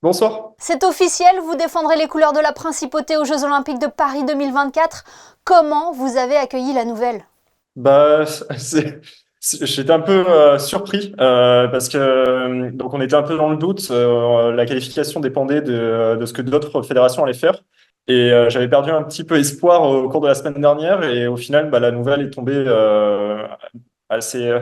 Bonsoir. C'est officiel, vous défendrez les couleurs de la principauté aux Jeux Olympiques de Paris 2024. Comment vous avez accueilli la nouvelle? Bah, j'étais un peu surpris parce que donc on était un peu dans le doute. La qualification dépendait de ce que d'autres fédérations allaient faire. Et j'avais perdu un petit peu espoir au cours de la semaine dernière. Et au final, bah, la nouvelle est tombée assez,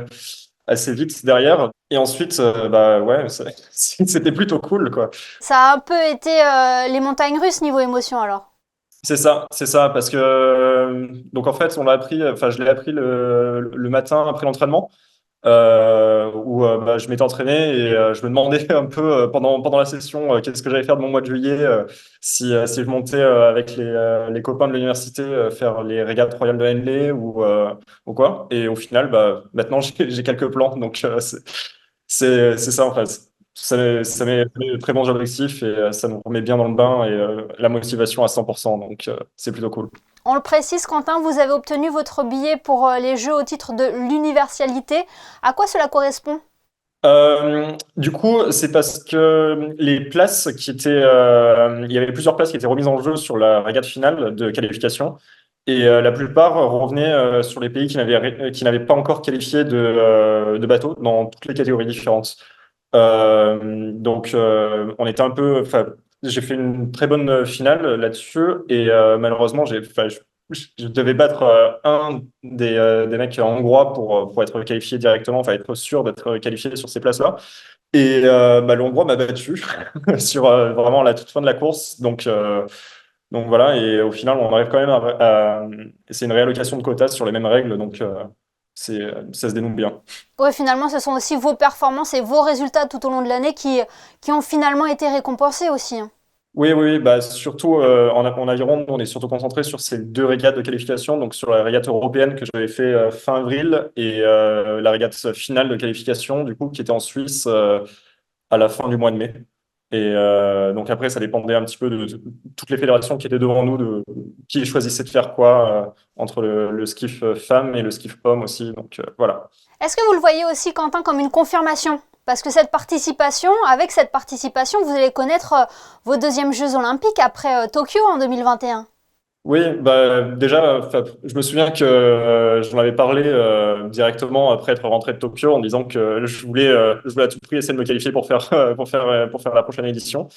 assez vite derrière. Et ensuite, bah ouais, c'était plutôt cool, quoi. Ça a un peu été les montagnes russes niveau émotion alors. C'est ça, parce que donc en fait, on l'a appris, enfin, je l'ai appris le matin après l'entraînement, où bah, je m'étais entraîné et je me demandais un peu pendant la session qu'est-ce que j'allais faire de mon mois de juillet, si je montais avec les copains de l'université faire les régates royales de Henley ou quoi. Et au final, bah, maintenant j'ai quelques plans, donc c'est ça en fait. Ça met de très bons objectifs et ça nous remet bien dans le bain et la motivation à 100%, donc c'est plutôt cool. On le précise, Quentin, vous avez obtenu votre billet pour les Jeux au titre de l'universalité. À quoi cela correspond? Du coup, c'est parce que les places qui étaient, il y avait plusieurs places qui étaient remises en jeu sur la régate finale de qualification, et la plupart revenaient sur les pays qui n'avaient pas encore qualifié de bateau dans toutes les catégories différentes. Donc, on était un peu, enfin, j'ai fait une très bonne finale là-dessus, et malheureusement, enfin, je devais battre un des mecs hongrois pour être qualifié directement, enfin être sûr d'être qualifié sur ces places-là. Et bah, le Hongrois m'a battu sur vraiment la toute fin de la course. Donc voilà, et au final, on arrive quand même c'est une réallocation de quotas sur les mêmes règles, donc ça se dénoue bien. Oui, finalement, ce sont aussi vos performances et vos résultats tout au long de l'année qui ont finalement été récompensés aussi, hein. Oui, oui, oui, bah, surtout en aviron, on est surtout concentré sur ces deux régates de qualification, donc sur la régate européenne que j'avais fait fin avril et la régate finale de qualification, du coup, qui était en Suisse à la fin du mois de mai. Et donc après, ça dépendait un petit peu de toutes les fédérations qui étaient devant nous, de qui choisissait de faire quoi entre le skiff femme et le skiff homme aussi. Donc voilà. Est-ce que vous le voyez aussi, Quentin, comme une confirmation? Parce que avec cette participation, vous allez connaître vos deuxièmes Jeux Olympiques après Tokyo en 2021. Oui, bah, déjà, enfin, je me souviens que j'en avais parlé directement après être rentré de Tokyo en disant que je voulais à tout prix essayer de me qualifier pour faire la prochaine édition.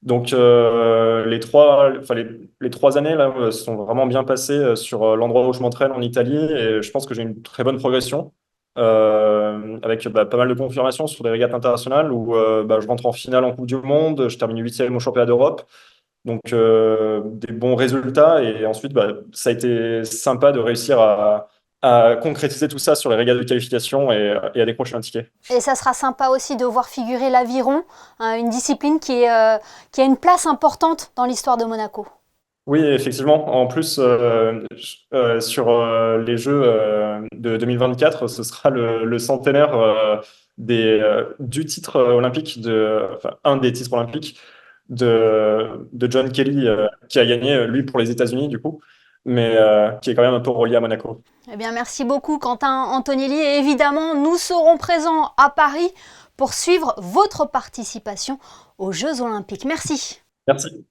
Donc enfin, les 3 années là se sont vraiment bien passées sur l'endroit où je m'entraîne en Italie et je pense que j'ai une très bonne progression avec bah, pas mal de confirmations sur des régates internationales où bah, je rentre en finale en Coupe du Monde, je termine huitième au Championnat d'Europe. Donc, des bons résultats. Et ensuite, bah, ça a été sympa de réussir à concrétiser tout ça sur les régates de qualification et à décrocher un ticket. Et ça sera sympa aussi de voir figurer l'aviron, hein, une discipline qui a une place importante dans l'histoire de Monaco. Oui, effectivement. En plus, sur les Jeux de 2024, ce sera le centenaire du titre olympique, enfin, un des titres olympiques de John Kelly, qui a gagné, lui, pour les États-Unis, du coup, mais qui est quand même un peu relié à Monaco. Eh bien, merci beaucoup, Quentin Antonelli. Et évidemment, nous serons présents à Paris pour suivre votre participation aux Jeux Olympiques. Merci. Merci.